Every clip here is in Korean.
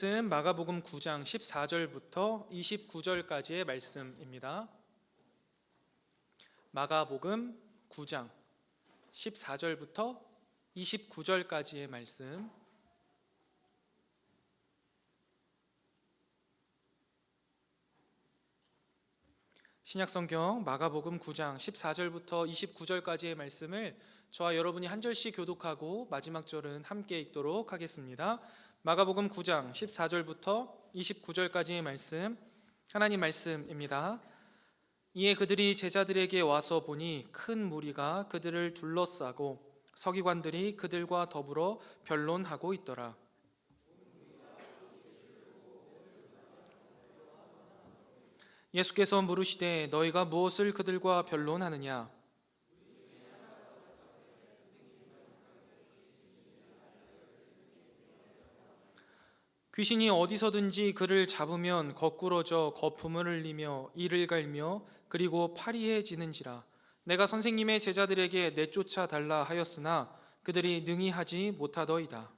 말씀 마가복음 9장 14절부터 29절까지의 말씀입니다. 마가복음 9장 14절부터 29절까지의 말씀. 신약성경 마가복음 9장 14절부터 29절까지의 말씀을 저와 여러분이 한 절씩 교독하고 마지막 절은 함께 읽도록 하겠습니다. 마가복음 9장 14절부터 29절까지의 말씀, 하나님 말씀입니다. 이에 그들이 제자들에게 와서 보니 큰 무리가 그들을 둘러싸고 서기관들이 그들과 더불어 변론하고 있더라. 예수께서 물으시되 너희가 무엇을 그들과 변론하느냐? 귀신이 어디서든지 그를 잡으면 거꾸러져 거품을 흘리며 이를 갈며 그리고 파리해지는지라. 내가 선생님의 제자들에게 내쫓아 달라 하였으나 그들이 능히 하지 못하더이다.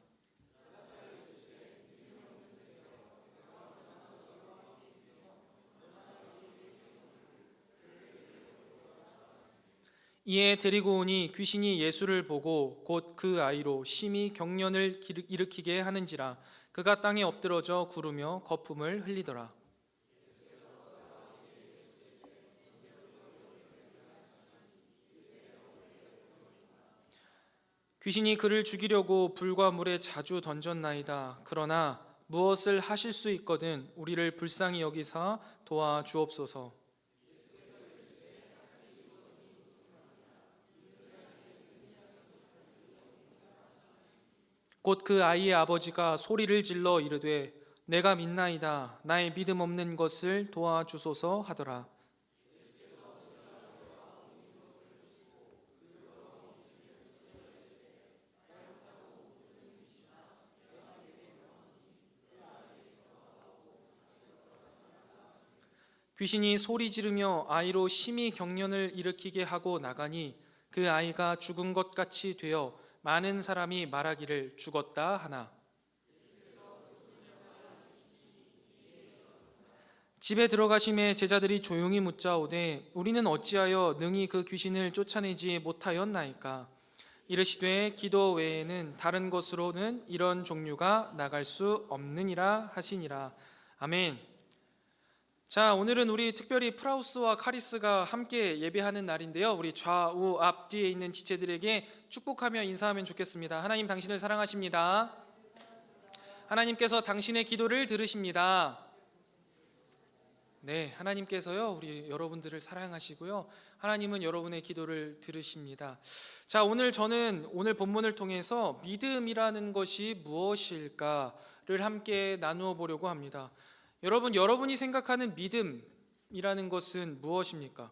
이에 데리고 오니 귀신이 예수를 보고 곧 그 아이로 심히 경련을 일으키게 하는지라. 그가 땅에 엎드러져 구르며 거품을 흘리더라. 귀신이 그를 죽이려고 불과 물에 자주 던졌나이다. 그러나 무엇을 하실 수 있거든 우리를 불쌍히 여기사 도와 주옵소서. 곧 그 아이의 아버지가 소리를 질러 이르되 내가 믿나이다. 나의 믿음 없는 것을 도와주소서 하더라. 귀신이 소리 지르며 아이로 심히 경련을 일으키게 하고 나가니 그 아이가 죽은 것 같이 되어 많은 사람이 말하기를 죽었다 하나. 집에 들어가심에 제자들이 조용히 묻자오되 우리는 어찌하여 능히 그 귀신을 쫓아내지 못하였나이까? 이르시되 기도 외에는 다른 것으로는 이런 종류가 나갈 수 없느니라 하시니라. 아멘. 자, 오늘은 우리 특별히 프라우스와 카리스가 함께 예배하는 날인데요. 우리 좌우 앞뒤에 있는 지체들에게 축복하며 인사하면 좋겠습니다. 하나님 당신을 사랑하십니다. 하나님께서 당신의 기도를 들으십니다. 네, 하나님께서요 우리 여러분들을 사랑하시고요, 하나님은 여러분의 기도를 들으십니다. 자, 오늘 저는 오늘 본문을 통해서 믿음이라는 것이 무엇일까를 함께 나누어 보려고 합니다. 여러분이 생각하는 믿음이라는 것은 무엇입니까?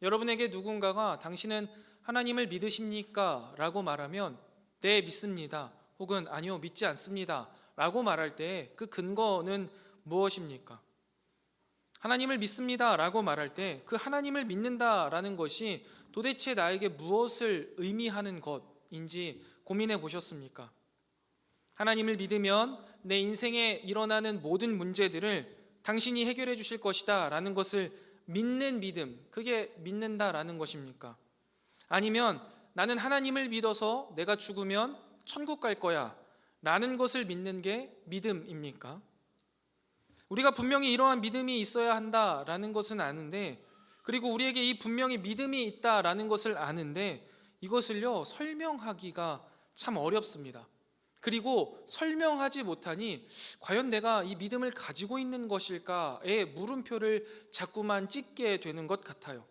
여러분에게 누군가가 당신은 하나님을 믿으십니까? 라고 말하면 네, 믿습니다, 혹은 아니요, 믿지 않습니다 라고 말할 때 그 근거는 무엇입니까? 하나님을 믿습니다 라고 말할 때 그 하나님을 믿는다라는 것이 도대체 나에게 무엇을 의미하는 것인지 고민해 보셨습니까? 하나님을 믿으면 내 인생에 일어나는 모든 문제들을 당신이 해결해 주실 것이다 라는 것을 믿는 믿음, 그게 믿는다라는 것입니까? 아니면 나는 하나님을 믿어서 내가 죽으면 천국 갈 거야 라는 것을 믿는 게 믿음입니까? 우리가 분명히 이러한 믿음이 있어야 한다라는 것은 아는데, 그리고 우리에게 이 분명히 믿음이 있다라는 것을 아는데 이것을요 설명하기가 참 어렵습니다. 그리고 설명하지 못하니 과연 내가 이 믿음을 가지고 있는 것일까에 물음표를 자꾸만 찍게 되는 것 같아요.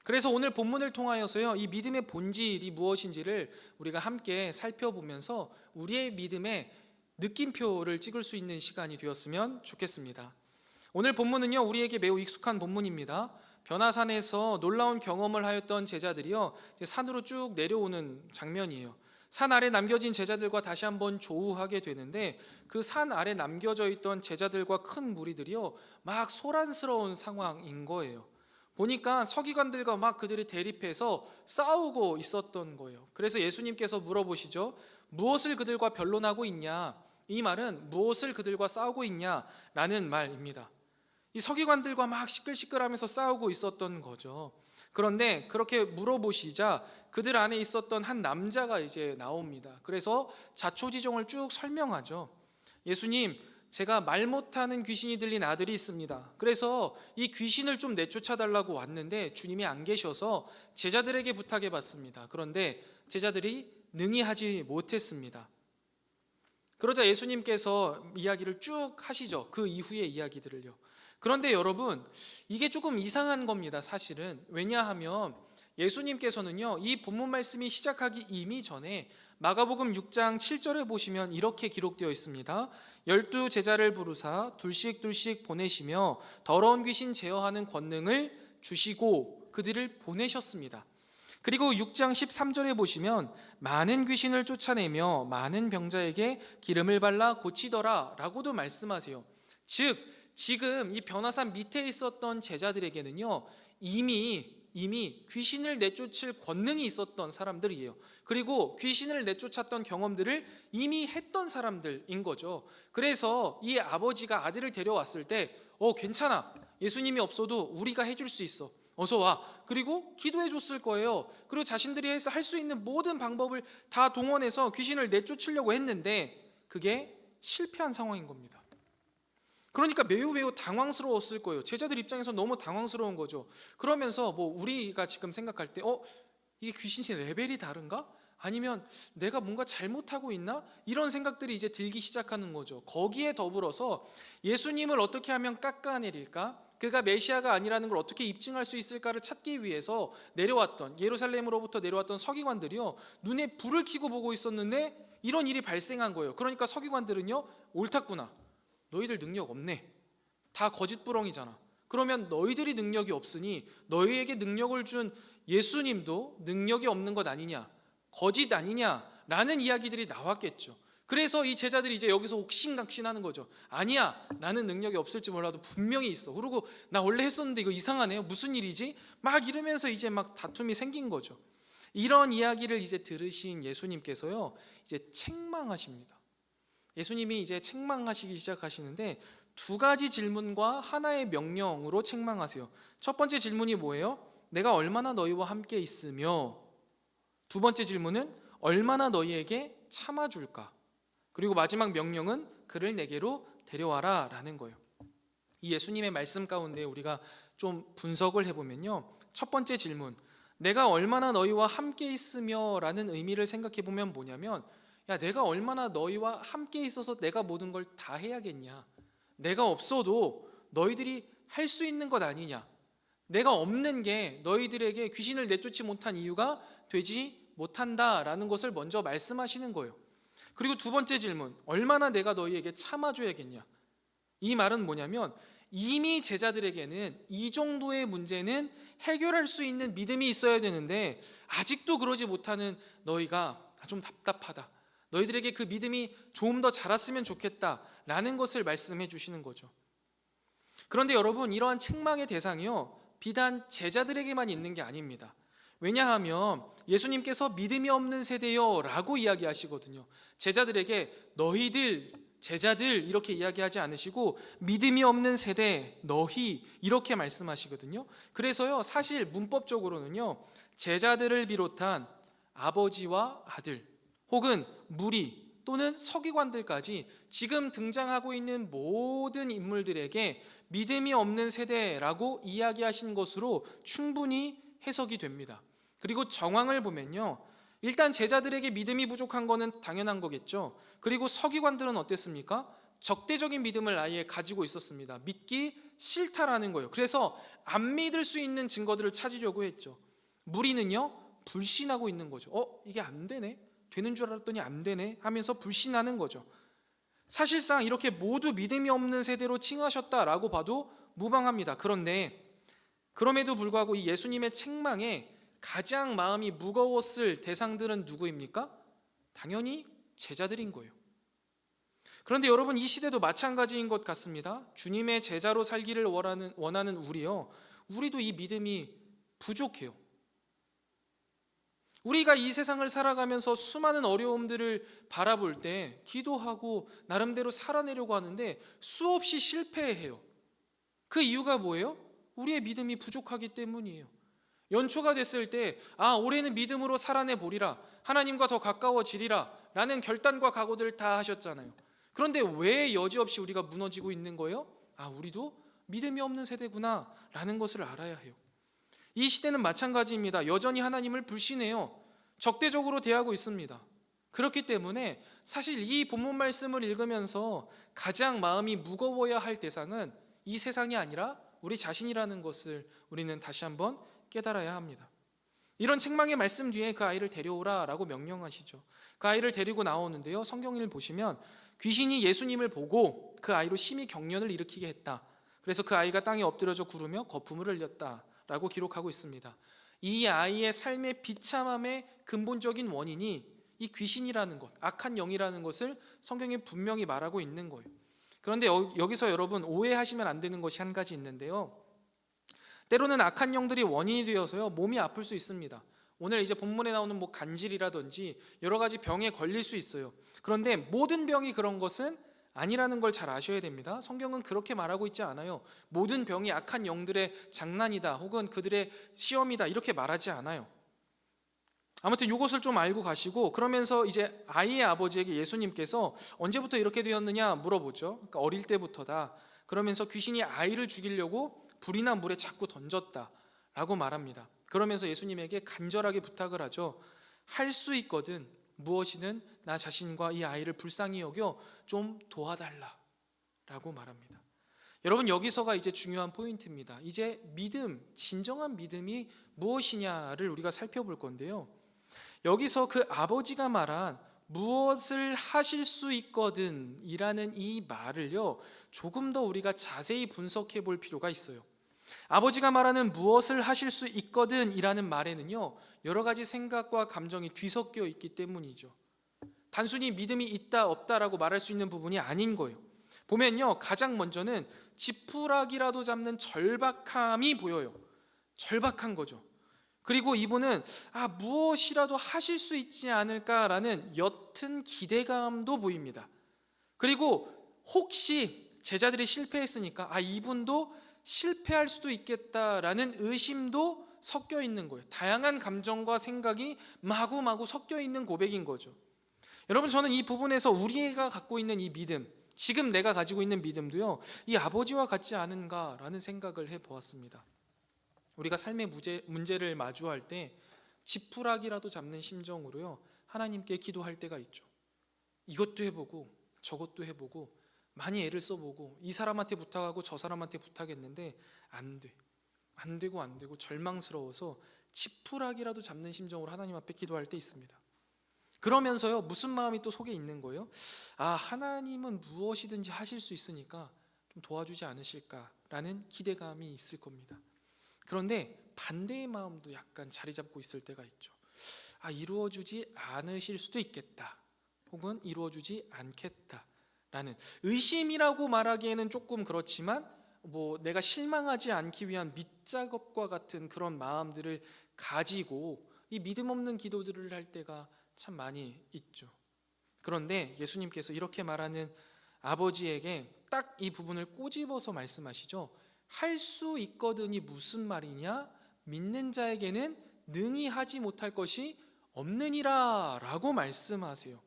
그래서 오늘 본문을 통하여서요 이 믿음의 본질이 무엇인지를 우리가 함께 살펴보면서 우리의 믿음에 느낌표를 찍을 수 있는 시간이 되었으면 좋겠습니다. 오늘 본문은요 우리에게 매우 익숙한 본문입니다. 변화산에서 놀라운 경험을 하였던 제자들이요 산으로 쭉 내려오는 장면이에요. 산 아래 남겨진 제자들과 다시 한번 조우하게 되는데, 그 산 아래 남겨져 있던 제자들과 큰 무리들이요 막 소란스러운 상황인 거예요. 보니까 서기관들과 막 그들이 대립해서 싸우고 있었던 거예요. 그래서 예수님께서 물어보시죠. 무엇을 그들과 변론하고 있냐? 이 말은 무엇을 그들과 싸우고 있냐라는 말입니다. 이 서기관들과 막 시끌시끌하면서 싸우고 있었던 거죠. 그런데 그렇게 물어보시자 그들 안에 있었던 한 남자가 이제 나옵니다. 그래서 자초지종을 쭉 설명하죠. 예수님, 제가 말 못하는 귀신이 들린 아들이 있습니다. 그래서 이 귀신을 좀 내쫓아달라고 왔는데 주님이 안 계셔서 제자들에게 부탁해 봤습니다. 그런데 제자들이 능히 하지 못했습니다. 그러자 예수님께서 이야기를 쭉 하시죠. 그 이후의 이야기들을요. 그런데 여러분, 이게 조금 이상한 겁니다. 사실은. 왜냐하면 예수님께서는요, 이 본문 말씀이 시작하기 이미 전에 마가복음 6장 7절에 보시면 이렇게 기록되어 있습니다. 12 제자를 부르사 둘씩 보내시며 더러운 귀신 제어하는 권능을 주시고 그들을 보내셨습니다. 그리고 6장 13절에 보시면 많은 귀신을 쫓아내며 많은 병자에게 기름을 발라 고치더라 라고도 말씀하세요. 즉 지금 이 변화산 밑에 있었던 제자들에게는요, 이미 귀신을 내쫓을 권능이 있었던 사람들이에요. 그리고 귀신을 내쫓았던 경험들을 이미 했던 사람들인 거죠. 그래서 이 아버지가 아들을 데려왔을 때 괜찮아, 예수님이 없어도 우리가 해줄 수 있어, 어서 와. 그리고 기도해 줬을 거예요. 그리고 자신들이 해서 할 수 있는 모든 방법을 다 동원해서 귀신을 내쫓으려고 했는데 그게 실패한 상황인 겁니다. 그러니까 매우 당황스러웠을 거예요. 제자들 입장에서 너무 당황스러운 거죠. 그러면서 우리가 지금 생각할 때 이게 귀신의 레벨이 다른가? 아니면 내가 뭔가 잘못하고 있나? 이런 생각들이 이제 들기 시작하는 거죠. 거기에 더불어서 예수님을 어떻게 하면 깎아내릴까? 그가 메시아가 아니라는 걸 어떻게 입증할 수 있을까를 찾기 위해서 예루살렘으로부터 내려왔던 서기관들이요, 눈에 불을 켜고 보고 있었는데 이런 일이 발생한 거예요. 그러니까 서기관들은요, 옳았구나, 너희들 능력 없네, 다 거짓부렁이잖아. 그러면 너희들이 능력이 없으니 너희에게 능력을 준 예수님도 능력이 없는 것 아니냐, 거짓 아니냐라는 이야기들이 나왔겠죠. 그래서 이 제자들이 이제 여기서 옥신각신하는 거죠. 아니야, 나는 능력이 없을지 몰라도 분명히 있어. 그리고 나 원래 했었는데 이거 이상하네요. 무슨 일이지? 막 이러면서 이제 막 다툼이 생긴 거죠. 이런 이야기를 이제 들으신 예수님께서요, 이제 책망하십니다. 예수님이 이제 책망하시기 시작하시는데 두 가지 질문과 하나의 명령으로 책망하세요. 첫 번째 질문이 뭐예요? 내가 얼마나 너희와 함께 있으며, 두 번째 질문은 얼마나 너희에게 참아줄까? 그리고 마지막 명령은 그를 내게로 데려와라 라는 거예요. 이 예수님의 말씀 가운데 우리가 좀 분석을 해보면요, 첫 번째 질문, 내가 얼마나 너희와 함께 있으며 라는 의미를 생각해 보면 뭐냐면, 야, 내가 얼마나 너희와 함께 있어서 내가 모든 걸 다 해야겠냐? 내가 없어도 너희들이 할 수 있는 것 아니냐? 내가 없는 게 너희들에게 귀신을 내쫓지 못한 이유가 되지 못한다라는 것을 먼저 말씀하시는 거예요. 그리고 두 번째 질문, 얼마나 내가 너희에게 참아줘야겠냐? 이 말은 뭐냐면 이미 제자들에게는 이 정도의 문제는 해결할 수 있는 믿음이 있어야 되는데 아직도 그러지 못하는 너희가 좀 답답하다, 너희들에게 그 믿음이 좀 더 자랐으면 좋겠다라는 것을 말씀해 주시는 거죠. 그런데 여러분, 이러한 책망의 대상이요, 비단 제자들에게만 있는 게 아닙니다. 왜냐하면 예수님께서 믿음이 없는 세대요 라고 이야기하시거든요. 제자들에게 너희들, 제자들 이렇게 이야기하지 않으시고 믿음이 없는 세대, 너희 이렇게 말씀하시거든요. 그래서요, 사실 문법적으로는요, 제자들을 비롯한 아버지와 아들 혹은 무리 또는 서기관들까지 지금 등장하고 있는 모든 인물들에게 믿음이 없는 세대라고 이야기하신 것으로 충분히 해석이 됩니다. 그리고 정황을 보면요, 일단 제자들에게 믿음이 부족한 거는 당연한 거겠죠. 그리고 서기관들은 어땠습니까? 적대적인 믿음을 아예 가지고 있었습니다. 믿기 싫다라는 거예요. 그래서 안 믿을 수 있는 증거들을 찾으려고 했죠. 무리는요, 불신하고 있는 거죠. 이게 안 되네, 되는 줄 알았더니 안 되네 하면서 불신하는 거죠. 사실상 이렇게 모두 믿음이 없는 세대로 칭하셨다라고 봐도 무방합니다. 그런데 그럼에도 불구하고 이 예수님의 책망에 가장 마음이 무거웠을 대상들은 누구입니까? 당연히 제자들인 거예요. 그런데 여러분, 이 시대도 마찬가지인 것 같습니다. 주님의 제자로 살기를 원하는 우리도 이 믿음이 부족해요. 우리가 이 세상을 살아가면서 수많은 어려움들을 바라볼 때 기도하고 나름대로 살아내려고 하는데 수없이 실패해요. 그 이유가 뭐예요? 우리의 믿음이 부족하기 때문이에요. 연초가 됐을 때 올해는 믿음으로 살아내 보리라, 하나님과 더 가까워지리라 라는 결단과 각오들을 다 하셨잖아요. 그런데 왜 여지없이 우리가 무너지고 있는 거예요? 우리도 믿음이 없는 세대구나 라는 것을 알아야 해요. 이 시대는 마찬가지입니다. 여전히 하나님을 불신해요. 적대적으로 대하고 있습니다. 그렇기 때문에 사실 이 본문 말씀을 읽으면서 가장 마음이 무거워야 할 대상은 이 세상이 아니라 우리 자신이라는 것을 우리는 다시 한번 깨달아야 합니다. 이런 책망의 말씀 뒤에 그 아이를 데려오라 라고 명령하시죠. 그 아이를 데리고 나오는데요, 성경을 보시면 귀신이 예수님을 보고 그 아이로 심히 경련을 일으키게 했다. 그래서 그 아이가 땅에 엎드려져 구르며 거품을 흘렸다 라고 기록하고 있습니다. 이 아이의 삶의 비참함의 근본적인 원인이 이 귀신이라는 것, 악한 영이라는 것을 성경에 분명히 말하고 있는 거예요. 그런데 여기서 여러분 오해하시면 안 되는 것이 한 가지 있는데요, 때로는 악한 영들이 원인이 되어서요 몸이 아플 수 있습니다. 오늘 이제 본문에 나오는 간질이라든지 여러 가지 병에 걸릴 수 있어요. 그런데 모든 병이 그런 것은 아니라는 걸 잘 아셔야 됩니다. 성경은 그렇게 말하고 있지 않아요. 모든 병이 악한 영들의 장난이다 혹은 그들의 시험이다 이렇게 말하지 않아요. 아무튼 이것을 좀 알고 가시고, 그러면서 이제 아이의 아버지에게 예수님께서 언제부터 이렇게 되었느냐 물어보죠. 그러니까 어릴 때부터다. 그러면서 귀신이 아이를 죽이려고 불이나 물에 자꾸 던졌다 라고 말합니다. 그러면서 예수님에게 간절하게 부탁을 하죠. 할 수 있거든 무엇이든 나 자신과 이 아이를 불쌍히 여겨 좀 도와달라 라고 말합니다. 여러분, 여기서가 이제 중요한 포인트입니다. 이제 믿음, 진정한 믿음이 무엇이냐를 우리가 살펴볼 건데요, 여기서 그 아버지가 말한 무엇을 하실 수 있거든 이라는 이 말을요 조금 더 우리가 자세히 분석해 볼 필요가 있어요. 아버지가 말하는 무엇을 하실 수 있거든 이라는 말에는요 여러 가지 생각과 감정이 뒤섞여 있기 때문이죠. 단순히 믿음이 있다 없다라고 말할 수 있는 부분이 아닌 거예요. 보면요, 가장 먼저는 지푸라기라도 잡는 절박함이 보여요. 절박한 거죠. 그리고 이분은 무엇이라도 하실 수 있지 않을까라는 옅은 기대감도 보입니다. 그리고 혹시 제자들이 실패했으니까 이분도 실패할 수도 있겠다라는 의심도 섞여 있는 거예요. 다양한 감정과 생각이 마구마구 섞여 있는 고백인 거죠. 여러분, 저는 이 부분에서 우리가 갖고 있는 이 믿음, 지금 내가 가지고 있는 믿음도요 이 아버지와 같지 않은가라는 생각을 해보았습니다. 우리가 삶의 문제를 마주할 때 지푸라기라도 잡는 심정으로요 하나님께 기도할 때가 있죠. 이것도 해보고 저것도 해보고 많이 애를 써보고 이 사람한테 부탁하고 저 사람한테 부탁했는데 안 되고 절망스러워서 지푸라기라도 잡는 심정으로 하나님 앞에 기도할 때 있습니다. 그러면서요 무슨 마음이 또 속에 있는 거예요? 하나님은 무엇이든지 하실 수 있으니까 좀 도와주지 않으실까라는 기대감이 있을 겁니다. 그런데 반대의 마음도 약간 자리 잡고 있을 때가 있죠. 이루어주지 않으실 수도 있겠다 혹은 이루어주지 않겠다라는 의심이라고 말하기에는 조금 그렇지만 내가 실망하지 않기 위한 밑작업과 같은 그런 마음들을 가지고 이 믿음 없는 기도들을 할 때가 참 많이 있죠. 그런데 예수님께서 이렇게 말하는 아버지에게 딱 이 부분을 꼬집어서 말씀하시죠. 할 수 있거든이 무슨 말이냐? 믿는 자에게는 능히 하지 못할 것이 없느니라 라고 말씀하세요.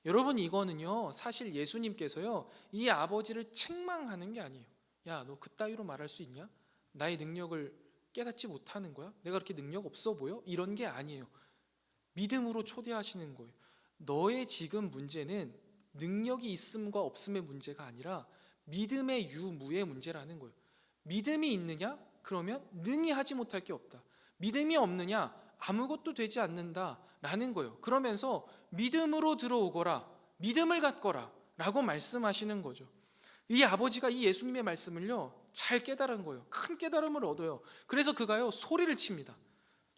여러분, 이거는요 사실 예수님께서요 이 아버지를 책망하는 게 아니에요. 야, 너 그따위로 말할 수 있냐? 나의 능력을 깨닫지 못하는 거야? 내가 그렇게 능력 없어 보여? 이런 게 아니에요. 믿음으로 초대하시는 거예요. 너의 지금 문제는 능력이 있음과 없음의 문제가 아니라 믿음의 유무의 문제라는 거예요. 믿음이 있느냐? 그러면 능히 하지 못할 게 없다. 믿음이 없느냐? 아무것도 되지 않는다라는 거예요. 그러면서 믿음으로 들어오거라, 믿음을 갖거라 라고 말씀하시는 거죠. 이 아버지가 이 예수님의 말씀을요 잘 깨달은 거예요. 큰 깨달음을 얻어요. 그래서 그가요 소리를 칩니다.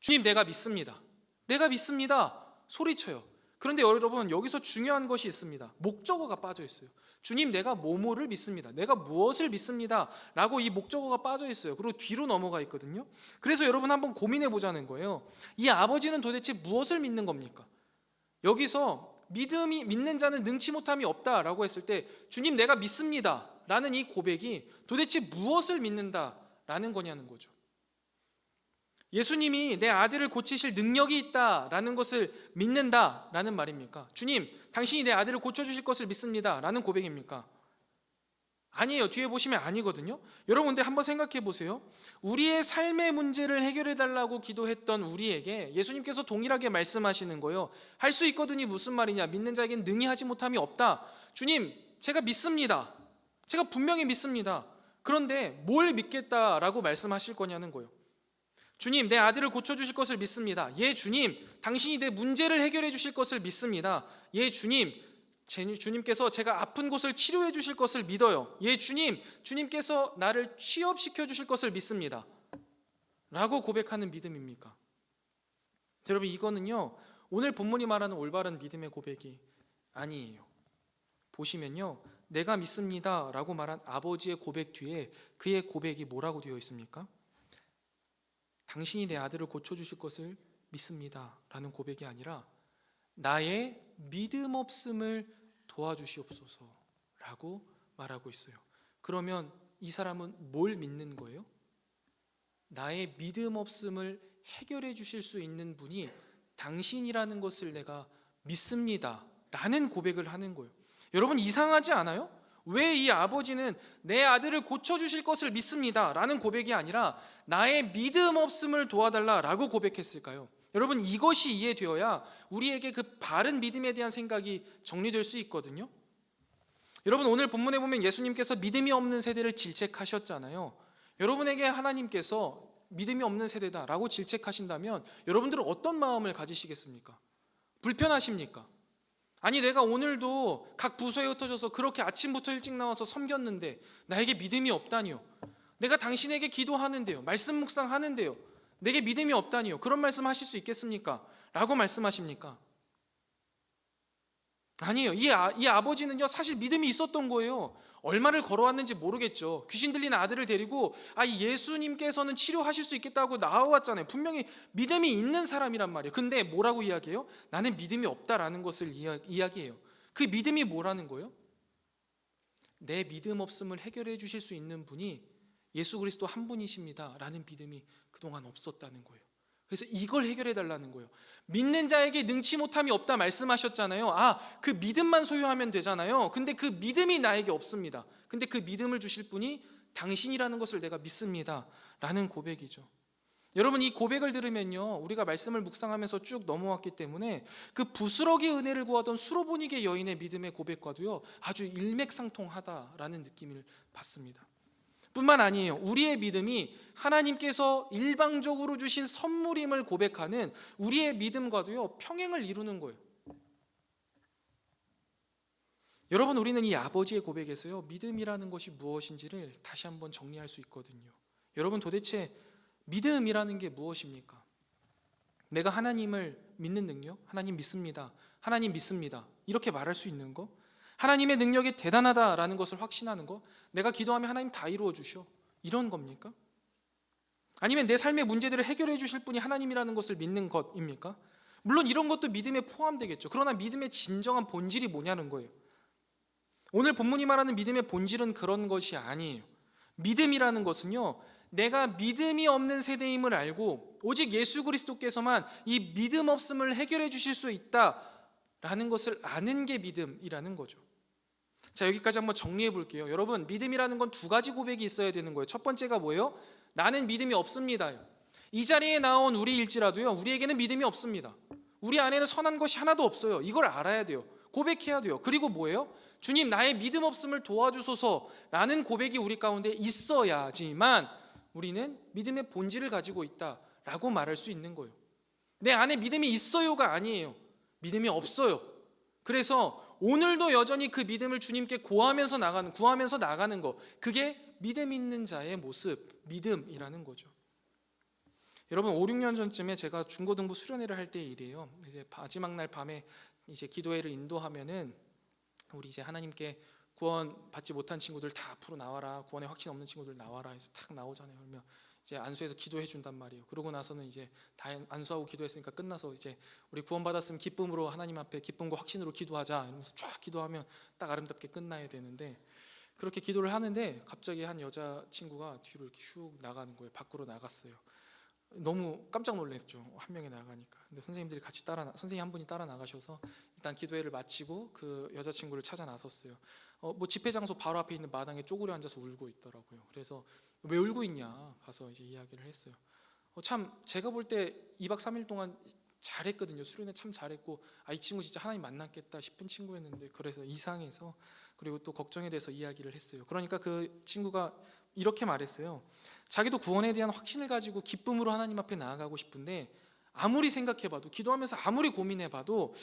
주님, 내가 믿습니다. 내가 믿습니다 소리쳐요. 그런데 여러분, 여기서 중요한 것이 있습니다. 목적어가 빠져 있어요. 주님, 내가 뭐뭐를 믿습니다. 내가 무엇을 믿습니다. 라고 이 목적어가 빠져 있어요. 그리고 뒤로 넘어가 있거든요. 그래서 여러분 한번 고민해 보자는 거예요. 이 아버지는 도대체 무엇을 믿는 겁니까? 여기서 믿는 자는 능치 못함이 없다라고 했을 때 주님, 내가 믿습니다 라는 이 고백이 도대체 무엇을 믿는다라는 거냐는 거죠. 예수님이 내 아들을 고치실 능력이 있다라는 것을 믿는다라는 말입니까? 주님, 당신이 내 아들을 고쳐주실 것을 믿습니다 라는 고백입니까? 아니에요. 뒤에 보시면 아니거든요. 여러분, 근데 한번 생각해 보세요. 우리의 삶의 문제를 해결해 달라고 기도했던 우리에게 예수님께서 동일하게 말씀하시는 거예요. 할 수 있거든이 무슨 말이냐? 믿는 자에겐 능히 하지 못함이 없다. 주님, 제가 믿습니다. 제가 분명히 믿습니다. 그런데 뭘 믿겠다라고 말씀하실 거냐는 거예요. 주님, 내 아들을 고쳐주실 것을 믿습니다. 예, 주님, 당신이 내 문제를 해결해 주실 것을 믿습니다. 예, 주님께서 제가 아픈 곳을 치료해 주실 것을 믿어요. 예, 주님께서 나를 취업시켜 주실 것을 믿습니다 라고 고백하는 믿음입니까? 여러분, 이거는요, 오늘 본문이 말하는 올바른 믿음의 고백이 아니에요. 보시면요, 내가 믿습니다 라고 말한 아버지의 고백 뒤에 그의 고백이 뭐라고 되어 있습니까? 당신이 내 아들을 고쳐주실 것을 믿습니다 라는 고백이 아니라 나의 믿음 없음을 도와주시옵소서 라고 말하고 있어요. 그러면 이 사람은 뭘 믿는 거예요? 나의 믿음 없음을 해결해 주실 수 있는 분이 당신이라는 것을 내가 믿습니다 라는 고백을 하는 거예요. 여러분, 이상하지 않아요? 왜 이 아버지는 내 아들을 고쳐주실 것을 믿습니다 라는 고백이 아니라 나의 믿음 없음을 도와달라 라고 고백했을까요? 여러분, 이것이 이해되어야 우리에게 그 바른 믿음에 대한 생각이 정리될 수 있거든요. 여러분, 오늘 본문에 보면 예수님께서 믿음이 없는 세대를 질책하셨잖아요. 여러분에게 하나님께서 믿음이 없는 세대다라고 질책하신다면 여러분들은 어떤 마음을 가지시겠습니까? 불편하십니까? 아니, 내가 오늘도 각 부서에 흩어져서 그렇게 아침부터 일찍 나와서 섬겼는데 나에게 믿음이 없다니요. 내가 당신에게 기도하는데요, 말씀 묵상하는데요, 내게 믿음이 없다니요. 그런 말씀 하실 수 있겠습니까? 라고 말씀하십니까? 아니에요. 이 아버지는요, 사실 믿음이 있었던 거예요. 얼마를 걸어왔는지 모르겠죠. 귀신 들린 아들을 데리고 예수님께서는 치료하실 수 있겠다고 나와왔잖아요. 분명히 믿음이 있는 사람이란 말이에요. 근데 뭐라고 이야기해요? 나는 믿음이 없다라는 것을 이야기해요. 그 믿음이 뭐라는 거예요? 내 믿음 없음을 해결해 주실 수 있는 분이 예수 그리스도 한 분이십니다 라는 믿음이 그동안 없었다는 거예요. 그래서 이걸 해결해 달라는 거예요. 믿는 자에게 능치 못함이 없다 말씀하셨잖아요. 그 믿음만 소유하면 되잖아요. 근데 그 믿음이 나에게 없습니다. 근데 그 믿음을 주실 분이 당신이라는 것을 내가 믿습니다 라는 고백이죠. 여러분, 이 고백을 들으면요, 우리가 말씀을 묵상하면서 쭉 넘어왔기 때문에 그 부스러기 은혜를 구하던 수로보니게 여인의 믿음의 고백과도요 아주 일맥상통하다라는 느낌을 받습니다. 뿐만 아니에요. 우리의 믿음이 하나님께서 일방적으로 주신 선물임을 고백하는 우리의 믿음과도요 평행을 이루는 거예요. 여러분, 우리는 이 아버지의 고백에서요 믿음이라는 것이 무엇인지를 다시 한번 정리할 수 있거든요. 여러분, 도대체 믿음이라는 게 무엇입니까? 내가 하나님을 믿는 능력? 하나님 믿습니다. 하나님 믿습니다. 이렇게 말할 수 있는 거? 하나님의 능력이 대단하다라는 것을 확신하는 거? 내가 기도하면 하나님 다 이루어 주셔. 이런 겁니까? 아니면 내 삶의 문제들을 해결해 주실 분이 하나님이라는 것을 믿는 것입니까? 물론 이런 것도 믿음에 포함되겠죠. 그러나 믿음의 진정한 본질이 뭐냐는 거예요. 오늘 본문이 말하는 믿음의 본질은 그런 것이 아니에요. 믿음이라는 것은요, 내가 믿음이 없는 세대임을 알고 오직 예수 그리스도께서만 이 믿음 없음을 해결해 주실 수 있다라는 것을 아는 게 믿음이라는 거죠. 자, 여기까지 한번 정리해 볼게요. 여러분, 믿음이라는 건 두 가지 고백이 있어야 되는 거예요. 첫 번째가 뭐예요? 나는 믿음이 없습니다. 이 자리에 나온 우리일지라도요, 우리에게는 믿음이 없습니다. 우리 안에는 선한 것이 하나도 없어요. 이걸 알아야 돼요. 고백해야 돼요. 그리고 뭐예요? 주님, 나의 믿음 없음을 도와주소서라는 고백이 우리 가운데 있어야지만 우리는 믿음의 본질을 가지고 있다라고 말할 수 있는 거예요. 내 안에 믿음이 있어요가 아니에요. 믿음이 없어요. 그래서 오늘도 여전히 그 믿음을 주님께 구하면서 나가는 거, 그게 믿음 있는 자의 모습, 믿음이라는 거죠. 여러분, 5, 6년 전쯤에 제가 중고등부 수련회를 할 때 일이에요. 이제 마지막 날 밤에 이제 기도회를 인도하면은 우리 이제 하나님께 구원 받지 못한 친구들 다 앞으로 나와라, 구원에 확신 없는 친구들 나와라 해서 탁 나오잖아요. 그러면 이제 안수해서 기도해 준단 말이에요. 그러고 나서는 이제 다 안수하고 기도했으니까 끝나서 이제 우리 구원 받았으면 기쁨으로 하나님 앞에 기쁨과 확신으로 기도하자 이러면서 쫙 기도하면 딱 아름답게 끝나야 되는데, 그렇게 기도를 하는데 갑자기 한 여자 친구가 뒤로 이렇게 슉 나가는 거예요. 밖으로 나갔어요. 너무 깜짝 놀랐죠. 한 명이 나가니까. 근데 선생님들이 같이 선생님 한 분이 따라 나가셔서 일단 기도회를 마치고 그 여자 친구를 찾아 나섰어요. 뭐 집회 장소 바로 앞에 있는 마당에 쪼그려 앉아서 울고 있더라고요. 그래서 왜 울고 있냐 가서 이제 이야기를 했어요. 참 제가 볼 때 2박 3일 동안 잘했거든요. 수련회 참 잘했고, 이 친구 진짜 하나님 만났겠다 싶은 친구였는데, 그래서 이상해서, 그리고 또 걱정에 대해서 이야기를 했어요. 그러니까 그 친구가 이렇게 말했어요. 자기도 구원에 대한 확신을 가지고 기쁨으로 하나님 앞에 나아가고 싶은데, 아무리 생각해봐도, 기도하면서 아무리 고민해봐도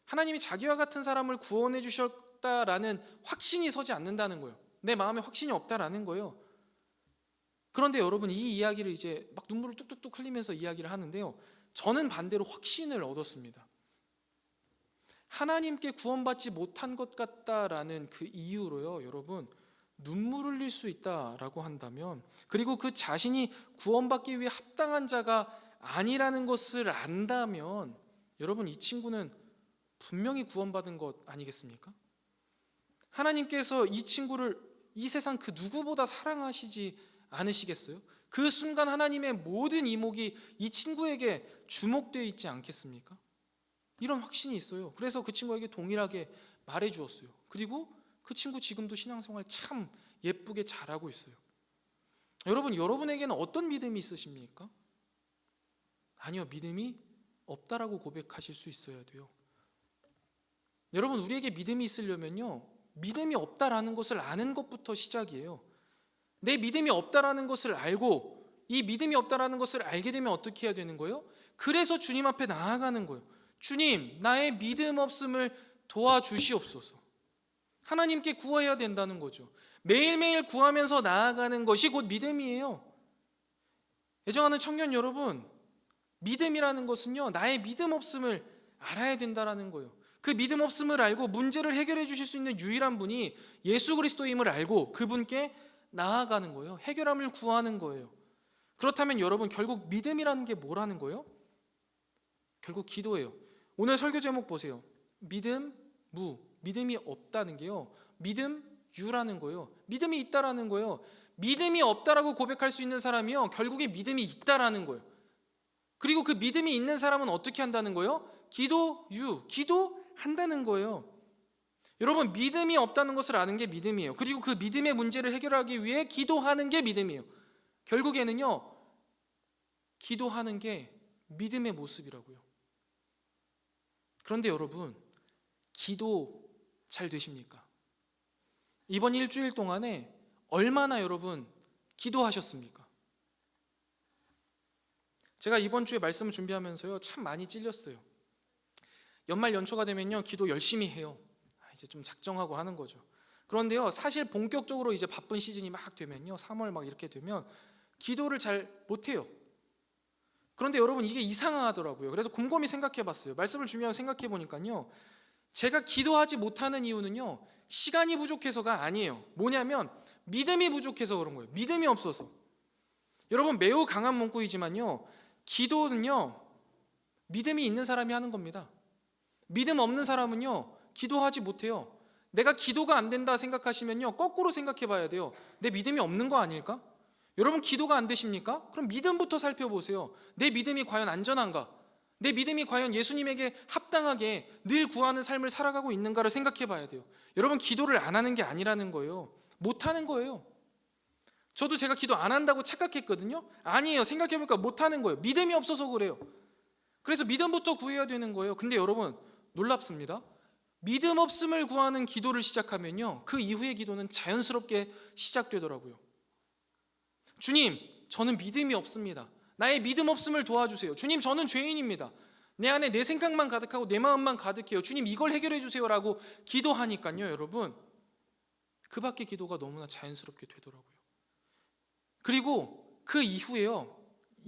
하나님이 자기와 같은 사람을 구원해 주셨다라는 확신이 서지 않는다는 거예요. 내 마음에 확신이 없다라는 거예요. 그런데 여러분, 이 이야기를 이제 막 눈물을 뚝뚝뚝 흘리면서 이야기를 하는데요, 저는 반대로 확신을 얻었습니다. 하나님께 구원받지 못한 것 같다라는 그 이유로요, 여러분, 눈물을 흘릴 수 있다라고 한다면, 그리고 그 자신이 구원받기 위해 합당한 자가 아니라는 것을 안다면, 여러분, 이 친구는 분명히 구원받은 것 아니겠습니까? 하나님께서 이 친구를 이 세상 그 누구보다 사랑하시지 않으시겠어요? 그 순간 하나님의 모든 이목이 이 친구에게 주목되어 있지 않겠습니까? 이런 확신이 있어요. 그래서 그 친구에게 동일하게 말해 주었어요. 그리고 그 친구 지금도 신앙생활 참 예쁘게 잘하고 있어요. 여러분, 여러분에게는 어떤 믿음이 있으십니까? 아니요, 믿음이 없다라고 고백하실 수 있어야 돼요. 여러분, 우리에게 믿음이 있으려면요, 믿음이 없다라는 것을 아는 것부터 시작이에요. 내 믿음이 없다라는 것을 알고, 이 믿음이 없다라는 것을 알게 되면 어떻게 해야 되는 거예요? 그래서 주님 앞에 나아가는 거예요. 주님, 나의 믿음 없음을 도와주시옵소서. 하나님께 구해야 된다는 거죠. 매일매일 구하면서 나아가는 것이 곧 믿음이에요. 애정하는 청년 여러분, 믿음이라는 것은요, 나의 믿음 없음을 알아야 된다는 거예요. 그 믿음 없음을 알고 문제를 해결해 주실 수 있는 유일한 분이 예수 그리스도임을 알고 그분께 나아가는 거예요. 해결함을 구하는 거예요. 그렇다면 여러분, 결국 믿음이라는 게 뭐라는 거예요? 결국 기도예요. 오늘 설교 제목 보세요. 믿음 무, 믿음이 없다는 게요, 믿음 유라는 거예요. 믿음이 있다라는 거예요. 믿음이 없다라고 고백할 수 있는 사람이요, 결국에 믿음이 있다라는 거예요. 그리고 그 믿음이 있는 사람은 어떻게 한다는 거예요? 기도한다는 거예요. 여러분, 믿음이 없다는 것을 아는 게 믿음이에요. 그리고 그 믿음의 문제를 해결하기 위해 기도하는 게 믿음이에요. 결국에는요, 기도하는 게 믿음의 모습이라고요. 그런데 여러분, 기도 잘 되십니까? 이번 일주일 동안에 얼마나 여러분 기도하셨습니까? 제가 이번 주에 말씀을 준비하면서요, 참 많이 찔렸어요. 연말 연초가 되면요, 기도 열심히 해요. 이제 좀 작정하고 하는 거죠. 그런데요, 사실 본격적으로 이제 바쁜 시즌이 막 되면요, 3월 막 이렇게 되면 기도를 잘 못해요. 그런데 여러분, 이게 이상하더라고요. 그래서 곰곰이 생각해 봤어요. 말씀을 준비하면서 생각해 보니까요, 제가 기도하지 못하는 이유는요, 시간이 부족해서가 아니에요. 뭐냐면 믿음이 부족해서 그런 거예요. 믿음이 없어서. 여러분, 매우 강한 문구이지만요, 기도는요, 믿음이 있는 사람이 하는 겁니다. 믿음 없는 사람은요, 기도하지 못해요. 내가 기도가 안 된다 생각하시면요, 거꾸로 생각해 봐야 돼요. 내 믿음이 없는 거 아닐까? 여러분, 기도가 안 되십니까? 그럼 믿음부터 살펴보세요. 내 믿음이 과연 안전한가? 내 믿음이 과연 예수님에게 합당하게 늘 구하는 삶을 살아가고 있는가를 생각해 봐야 돼요. 여러분, 기도를 안 하는 게 아니라는 거예요. 못 하는 거예요. 저도 제가 기도 안 한다고 착각했거든요. 아니에요. 생각해 보니까 못 하는 거예요. 믿음이 없어서 그래요. 그래서 믿음부터 구해야 되는 거예요. 근데 여러분, 놀랍습니다. 믿음 없음을 구하는 기도를 시작하면요, 그 이후의 기도는 자연스럽게 시작되더라고요. 주님, 저는 믿음이 없습니다. 나의 믿음 없음을 도와주세요. 주님, 저는 죄인입니다. 내 안에 내 생각만 가득하고 내 마음만 가득해요. 주님, 이걸 해결해 주세요라고 기도하니까요, 여러분, 그 밖의 기도가 너무나 자연스럽게 되더라고요. 그리고 그 이후에요,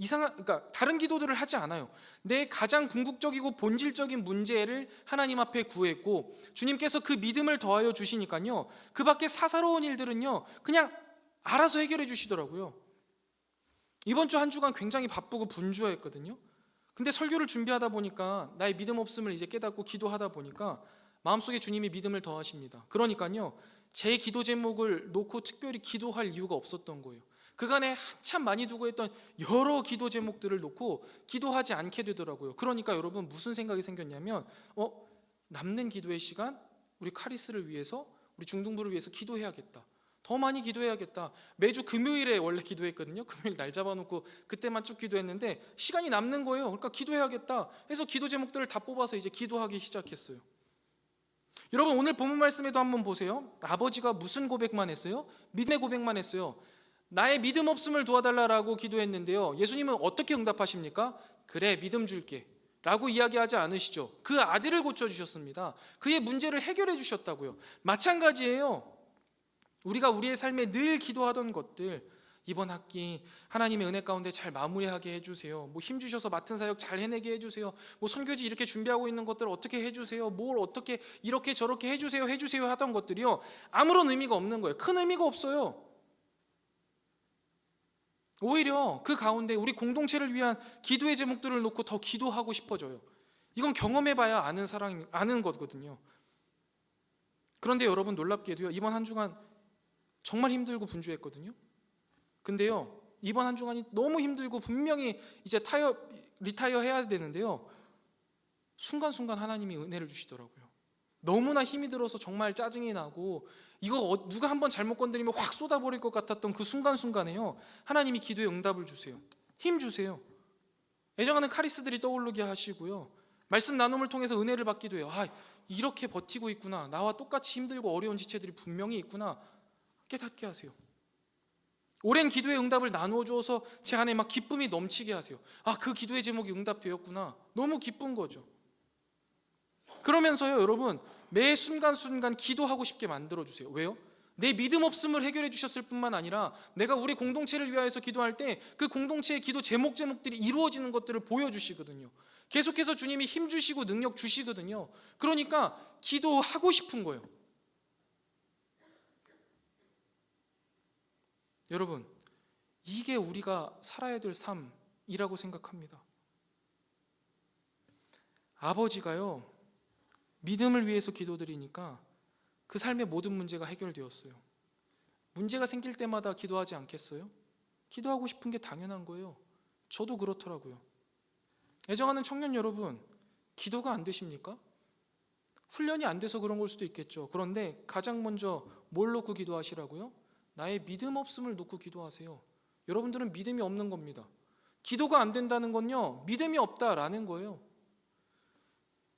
그러니까 다른 기도들을 하지 않아요. 내 가장 궁극적이고 본질적인 문제를 하나님 앞에 구했고 주님께서 그 믿음을 더하여 주시니까요, 그 밖에 사사로운 일들은요 그냥 알아서 해결해 주시더라고요. 이번 주 한 주간 굉장히 바쁘고 분주했거든요. 근데 설교를 준비하다 보니까 나의 믿음 없음을 이제 깨닫고 기도하다 보니까 마음속에 주님이 믿음을 더하십니다. 그러니까요, 제 기도 제목을 놓고 특별히 기도할 이유가 없었던 거예요. 그간에 한참 많이 두고 했던 여러 기도 제목들을 놓고 기도하지 않게 되더라고요. 그러니까 여러분, 무슨 생각이 생겼냐면 남는 기도의 시간 우리 카리스를 위해서, 우리 중등부를 위해서 기도해야겠다. 더 많이 기도해야겠다. 매주 금요일에 원래 기도했거든요. 금요일 날 잡아놓고 그때만 쭉 기도했는데 시간이 남는 거예요. 그러니까 기도해야겠다 해서 기도 제목들을 다 뽑아서 이제 기도하기 시작했어요. 여러분, 오늘 본문 말씀에도 한번 보세요. 아버지가 무슨 고백만 했어요? 믿음의 고백만 했어요. 나의 믿음 없음을 도와달라고 기도했는데요, 예수님은 어떻게 응답하십니까? 그래, 믿음 줄게 라고 이야기하지 않으시죠. 그 아들을 고쳐주셨습니다. 그의 문제를 해결해 주셨다고요. 마찬가지예요. 우리가 우리의 삶에 늘 기도하던 것들, 이번 학기 하나님의 은혜 가운데 잘 마무리하게 해주세요. 힘 주셔서 맡은 사역 잘 해내게 해주세요. 선교지 이렇게 준비하고 있는 것들 어떻게 해주세요. 뭘 어떻게 이렇게 저렇게 해주세요 하던 것들이요, 아무런 의미가 없는 거예요. 큰 의미가 없어요. 오히려 그 가운데 우리 공동체를 위한 기도의 제목들을 놓고 더 기도하고 싶어져요. 이건 경험해봐야 아는 거거든요. 그런데 여러분, 놀랍게도요, 이번 한 주간 정말 힘들고 분주했거든요. 근데요, 이번 한 주간이 너무 힘들고 분명히 이제 리타이어 해야 되는데요, 순간순간 하나님이 은혜를 주시더라고요. 너무나 힘이 들어서 정말 짜증이 나고 이거 누가 한번 잘못 건드리면 확 쏟아버릴 것 같았던 그 순간순간에요, 하나님이 기도에 응답을 주세요. 힘 주세요. 애정하는 카리스들이 떠오르게 하시고요, 말씀 나눔을 통해서 은혜를 받기도 해요. 이렇게 버티고 있구나, 나와 똑같이 힘들고 어려운 지체들이 분명히 있구나 깨닫게 하세요. 오랜 기도의 응답을 나누어 주어서 제 안에 막 기쁨이 넘치게 하세요. 그 기도의 제목이 응답되었구나, 너무 기쁜 거죠. 그러면서요, 여러분, 매 순간순간 기도하고 싶게 만들어주세요. 왜요? 내 믿음 없음을 해결해 주셨을 뿐만 아니라 내가 우리 공동체를 위하여서 기도할 때 그 공동체의 기도 제목들이 이루어지는 것들을 보여주시거든요. 계속해서 주님이 힘 주시고 능력 주시거든요. 그러니까 기도하고 싶은 거예요. 여러분, 이게 우리가 살아야 될 삶이라고 생각합니다. 아버지가요, 믿음을 위해서 기도드리니까 그 삶의 모든 문제가 해결되었어요. 문제가 생길 때마다 기도하지 않겠어요? 기도하고 싶은 게 당연한 거예요. 저도 그렇더라고요. 애정하는 청년 여러분, 기도가 안 되십니까? 훈련이 안 돼서 그런 걸 수도 있겠죠. 그런데 가장 먼저 뭘 놓고 기도하시라고요? 나의 믿음 없음을 놓고 기도하세요. 여러분들은 믿음이 없는 겁니다. 기도가 안 된다는 건요, 믿음이 없다라는 거예요.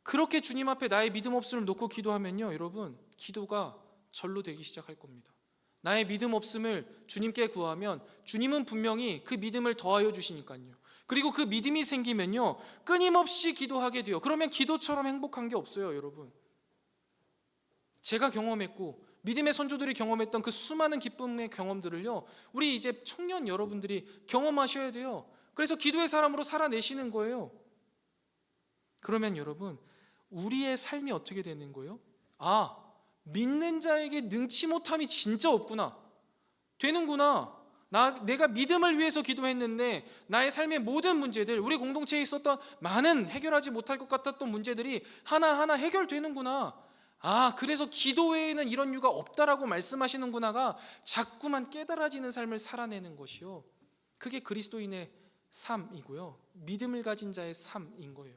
그렇게 주님 앞에 나의 믿음 없음을 놓고 기도하면요, 여러분, 기도가 절로 되기 시작할 겁니다. 나의 믿음 없음을 주님께 구하면 주님은 분명히 그 믿음을 더하여 주시니까요. 그리고 그 믿음이 생기면요, 끊임없이 기도하게 돼요. 그러면 기도처럼 행복한 게 없어요, 여러분. 제가 경험했고 믿음의 선조들이 경험했던 그 수많은 기쁨의 경험들을요, 우리 이제 청년 여러분들이 경험하셔야 돼요. 그래서 기도의 사람으로 살아내시는 거예요. 그러면 여러분, 우리의 삶이 어떻게 되는 거예요? 믿는 자에게 능치 못함이 진짜 없구나, 되는구나. 내가 믿음을 위해서 기도했는데 나의 삶의 모든 문제들, 우리 공동체에 있었던 많은 해결하지 못할 것 같았던 문제들이 하나하나 해결되는구나. 그래서 기도 외에는 이런 이유가 없다라고 말씀하시는구나가 자꾸만 깨달아지는 삶을 살아내는 것이요, 그게 그리스도인의 삶이고요, 믿음을 가진 자의 삶인 거예요.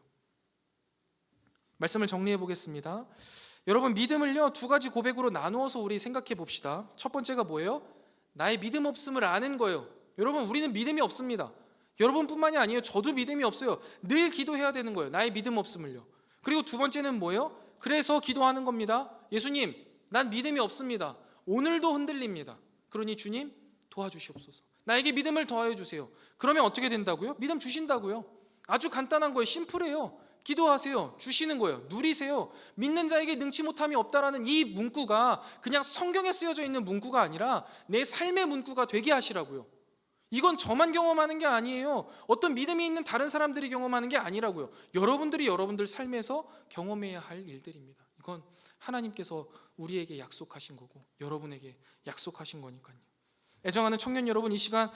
말씀을 정리해 보겠습니다. 여러분, 믿음을요, 두 가지 고백으로 나누어서 우리 생각해 봅시다. 첫 번째가 뭐예요? 나의 믿음 없음을 아는 거예요. 여러분, 우리는 믿음이 없습니다. 여러분뿐만이 아니에요. 저도 믿음이 없어요. 늘 기도해야 되는 거예요, 나의 믿음 없음을요. 그리고 두 번째는 뭐예요? 그래서 기도하는 겁니다. 예수님, 난 믿음이 없습니다. 오늘도 흔들립니다. 그러니 주님 도와주시옵소서. 나에게 믿음을 더하여 주세요. 그러면 어떻게 된다고요? 믿음 주신다고요. 아주 간단한 거예요. 심플해요. 기도하세요. 주시는 거예요. 누리세요. 믿는 자에게 능치 못함이 없다라는 이 문구가 그냥 성경에 쓰여져 있는 문구가 아니라 내 삶의 문구가 되게 하시라고요. 이건 저만 경험하는 게 아니에요. 어떤 믿음이 있는 다른 사람들이 경험하는 게 아니라고요. 여러분들이 여러분들 삶에서 경험해야 할 일들입니다. 이건 하나님께서 우리에게 약속하신 거고 여러분에게 약속하신 거니까요. 애정하는 청년 여러분, 이 시간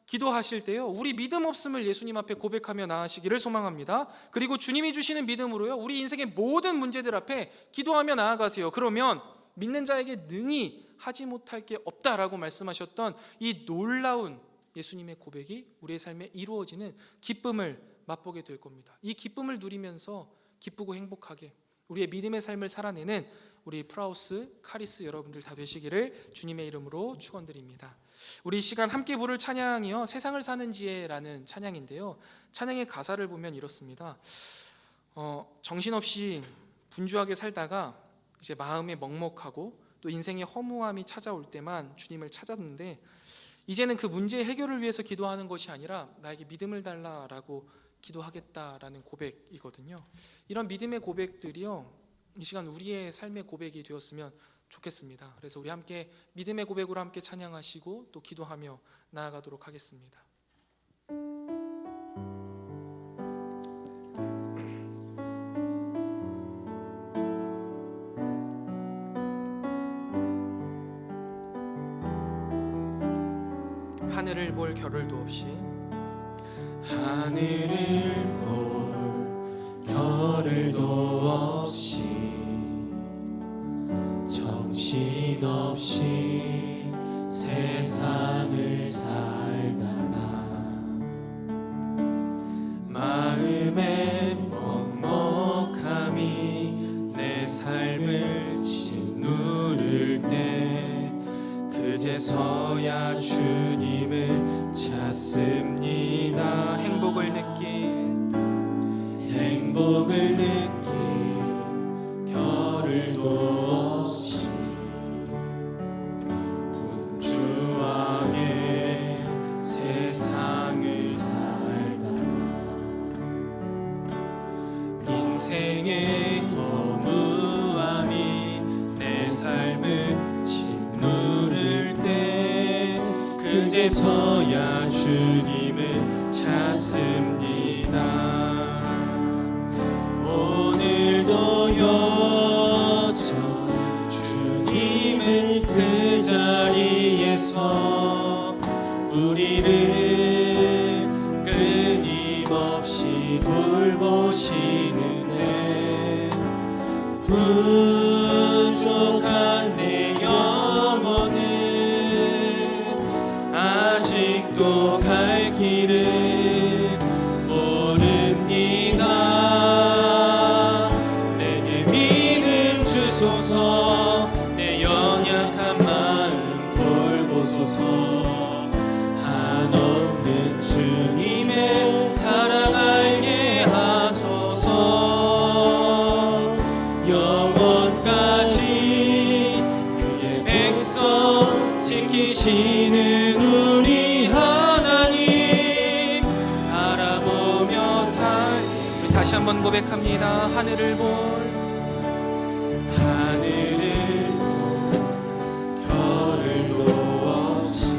기도하실 때요, 우리 믿음 없음을 예수님 앞에 고백하며 나아가시기를 소망합니다. 그리고 주님이 주시는 믿음으로요, 우리 인생의 모든 문제들 앞에 기도하며 나아가세요. 그러면 믿는 자에게 능히 하지 못할 게 없다라고 말씀하셨던 이 놀라운 예수님의 고백이 우리의 삶에 이루어지는 기쁨을 맛보게 될 겁니다. 이 기쁨을 누리면서 기쁘고 행복하게 우리의 믿음의 삶을 살아내는 우리 프라우스, 카리스 여러분들 다 되시기를 주님의 이름으로 축원드립니다. 우리 이 시간 함께 부를 찬양이요, 세상을 사는 지혜라는 찬양인데요, 찬양의 가사를 보면 이렇습니다. 정신없이 분주하게 살다가 이제 마음에 먹먹하고 또 인생의 허무함이 찾아올 때만 주님을 찾았는데, 이제는 그 문제의 해결을 위해서 기도하는 것이 아니라 나에게 믿음을 달라라고 기도하겠다라는 고백이거든요. 이런 믿음의 고백들이요, 이 시간 우리의 삶의 고백이 되었으면 좋겠습니다. 그래서 우리 함께 믿음의 고백으로 함께 찬양하시고 또 기도하며 나아가도록 하겠습니다. 하늘을 볼 겨를도 없이, 하늘을 볼 겨를도 없이, 정신없이 세상을 살다가 마음에 먹먹함이 내 삶을 짓누를 때, 그제서야 주님을 찾습니다. 행복을 느낄 겨를도 없이, 분주하게 세상을 살다가 인생의 허무함이 내 삶을 짓누를 때, 그제서야 주님을 찾습니다. 오늘도 여전히 주님은 그 자리에서 우리를 끊임없이 돌보시는데, 부족한 내 영혼은 아직도 갈 길을 모릅니다. 내게 믿음 주소서, 내 연약한 마음 돌보소서. 한없는 주님의 사랑 알게 하소서. 영원까지 그의 백성 지키시는 우리 하나님 바라보며 우리 다시 한번 고백합니다. 하늘을 볼 겨를도 없이,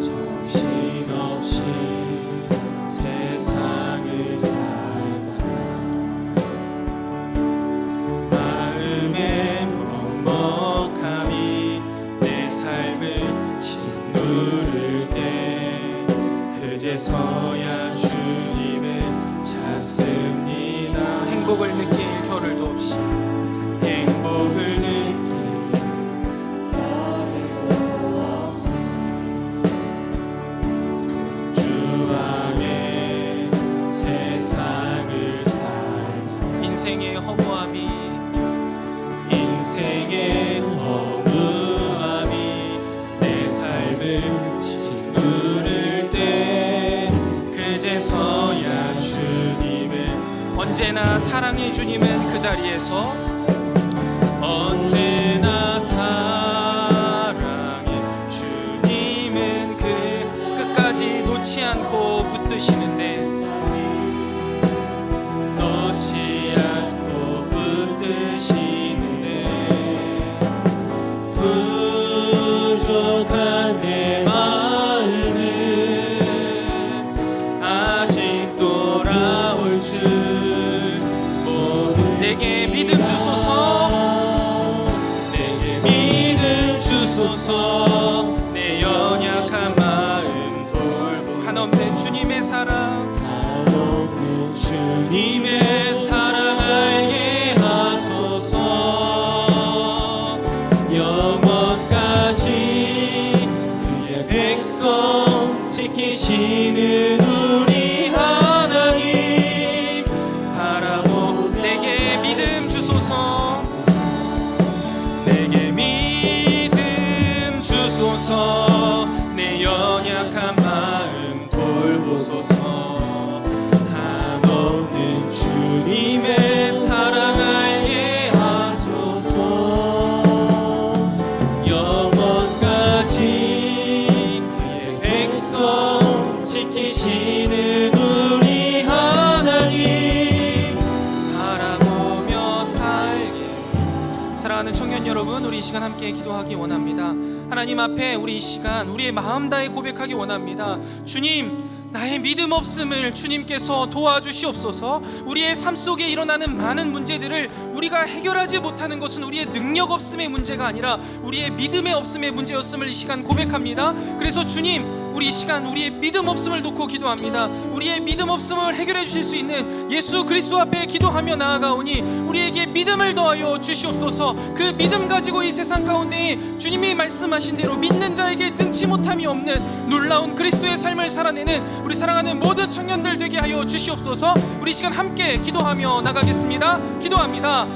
정신없이 세상을 살다가 마음에 먹먹함이 내 삶을 짓누를 때, 그제서야 주님을 찾습니다. 행복을 느낄 겨를도 없이, 행복을 느낄 겨를도 없이, 분주하게 세상을 살다 인생의 허무함이 내 삶을 짓누를 때, 그제서야 주님을 언제나 사랑의 주님은 그 자리에서, 언제나 사랑의 주님은 그 끝까지 놓지 않고 붙드시는데, 놓지 않고 붙드시는데, 부족한 내 마음 주소서. 내 연약한 마음 돌보. 한없는 주님의 사랑, 한없는 주님의 사랑 알게 하소서. 영원까지 그의 백성 지키시는 우리 하나님 바라보고 내게 믿음 주소서. 내게 믿음 주소서. 내 연약한 마음 돌보소서. 한없는 주님의 사랑 알게 하소서. 영원까지 그의 백성 지키시는 우리 하나님 바라보며 살게. 사랑하는 청년 여러분, 우리 이 시간 함께 기도하기 원합니다. 하나님 앞에 우리 이 시간 우리의 마음 다해 고백하기 원합니다. 주님, 나의 믿음 없음을 주님께서 도와주시옵소서. 우리의 삶 속에 일어나는 많은 문제들을 우리가 해결하지 못하는 것은 우리의 능력 없음의 문제가 아니라 우리의 믿음의 없음의 문제였음을 이 시간 고백합니다. 그래서 주님, 우리 이 시간 우리의 믿음 없음을 놓고 기도합니다. 우리의 믿음 없음을 해결해 주실 수 있는 예수 그리스도 앞에 기도하며 나아가오니 우리에게 믿음을 더하여 주시옵소서. 그 믿음 가지고 이 세상 가운데 주님이 말씀하신 대로 믿는 자에게 능치 못함이 없는 놀라운 그리스도의 삶을 살아내는 우리 사랑하는 모든 청년들 되게 하여 주시옵소서. 우리 이 시간 함께 기도하며 나가겠습니다. 기도합니다.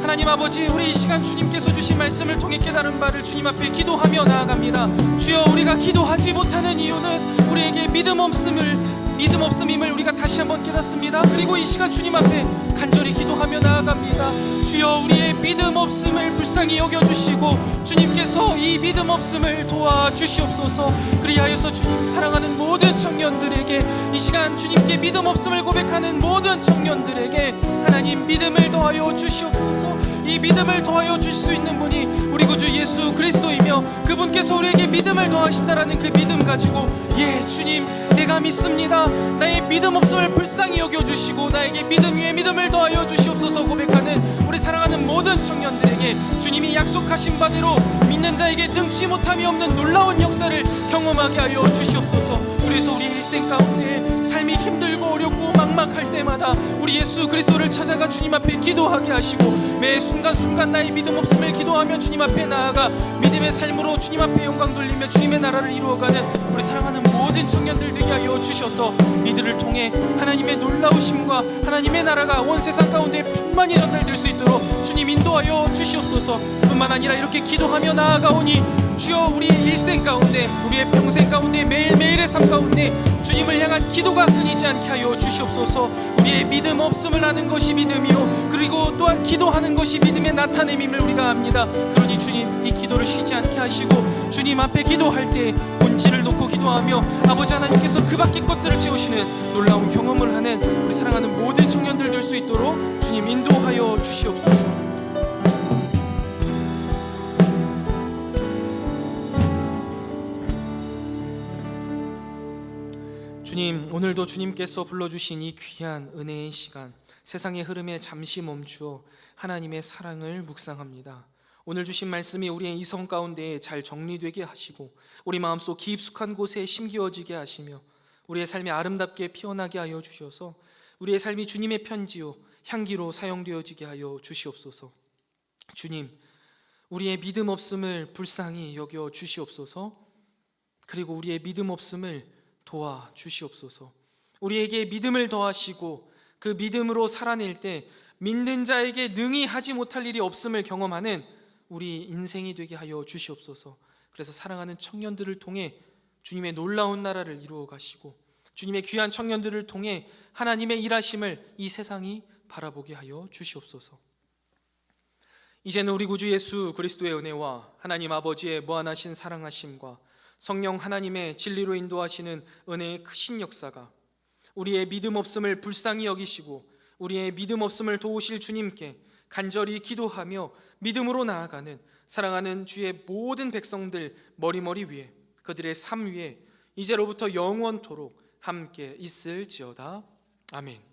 하나님 아버지, 우리 이 시간 주님께서 주신 말씀을 통해 깨달은 바를 주님 앞에 기도하며 나아갑니다. 주여, 우리가 기도하지 못하는 이유는 우리에게 믿음 없음임을 우리가 다시 한번 깨닫습니다. 그리고 이 시간 주님 앞에 간절히 기도하며 나아갑니다. 주여, 우리의 믿음 없음을 불쌍히 여겨주시고 주님께서 이 믿음 없음을 도와주시옵소서. 그리하여서 주님, 사랑하는 모든 청년들에게 이 시간 주님께 믿음 없음을 고백하는 모든 청년들에게 하나님 믿음을 더하여 주시옵소서. 이 믿음을 더하여 주실 수 있는 분이 우리 구주 예수 그리스도이며 그분께서 우리에게 믿음을 더하신다라는 그 믿음 가지고, 예 주님, 내가 믿습니다, 나의 믿음 없음을 불쌍히 여겨주시고 나에게 믿음 위에 믿음을 더하여 주시옵소서 고백하는 우리 사랑하는 모든 청년들에게 주님이 약속하신 바대로 믿는 자에게 능치 못함이 없는 놀라운 역사를 경험하게 하여 주시옵소서. 그래서 우리 일생 가운데 삶이 힘들고 어렵고 막막할 때마다 우리 예수 그리스도를 찾아가 주님 앞에 기도하게 하시고 매 순간순간 나의 믿음 없음을 기도하며 주님 앞에 나아가 믿음의 삶으로 주님 앞에 영광 돌리며 주님의 나라를 이루어가는 우리 사랑하는 모든 청년들 되게 하여 주셔서 이들을 통해 하나님의 놀라우심과 하나님의 나라가 온 세상 가운데 평만히 전달될 수 있도록 주님 인도하여 주시옵소서. 뿐만 아니라 이렇게 기도하며 나아가오니 주여, 우리의 일생 가운데 우리의 평생 가운데 매일매일의 삶 가운데 주님을 향한 기도가 끊이지 않게 하여 주시옵소서. 우리의 믿음 없음을 아는 것이 믿음이요 그리고 또한 기도하는 것이 믿음의 나타냄임을 우리가 압니다. 그러니 주님, 이 기도를 쉬지 않게 하시고 주님 앞에 기도할 때 본질을 놓고 기도하며 아버지 하나님께서 그 밖의 것들을 채우시는 놀라운 경험을 하는 우리 사랑하는 모든 청년들 될 수 있도록 주님 인도하여 주시옵소서. 주님, 오늘도 주님께서 불러주신 이 귀한 은혜의 시간, 세상의 흐름에 잠시 멈추어 하나님의 사랑을 묵상합니다. 오늘 주신 말씀이 우리의 이성 가운데 잘 정리되게 하시고 우리 마음속 깊숙한 곳에 심기어지게 하시며 우리의 삶이 아름답게 피어나게 하여 주셔서 우리의 삶이 주님의 편지요 향기로 사용되어지게 하여 주시옵소서. 주님, 우리의 믿음 없음을 불쌍히 여겨 주시옵소서. 그리고 우리의 믿음 없음을 도와 주시옵소서. 우리에게 믿음을 더하시고 그 믿음으로 살아낼 때 믿는 자에게 능히 하지 못할 일이 없음을 경험하는 우리 인생이 되게 하여 주시옵소서. 그래서 사랑하는 청년들을 통해 주님의 놀라운 나라를 이루어 가시고 주님의 귀한 청년들을 통해 하나님의 일하심을 이 세상이 바라보게 하여 주시옵소서. 이제는 우리 구주 예수 그리스도의 은혜와 하나님 아버지의 무한하신 사랑하심과 성령 하나님의 진리로 인도하시는 은혜의 크신 역사가 우리의 믿음 없음을 불쌍히 여기시고 우리의 믿음 없음을 도우실 주님께 간절히 기도하며 믿음으로 나아가는 사랑하는 주의 모든 백성들 머리머리 위에 그들의 삶 위에 이제로부터 영원토록 함께 있을지어다. 아멘.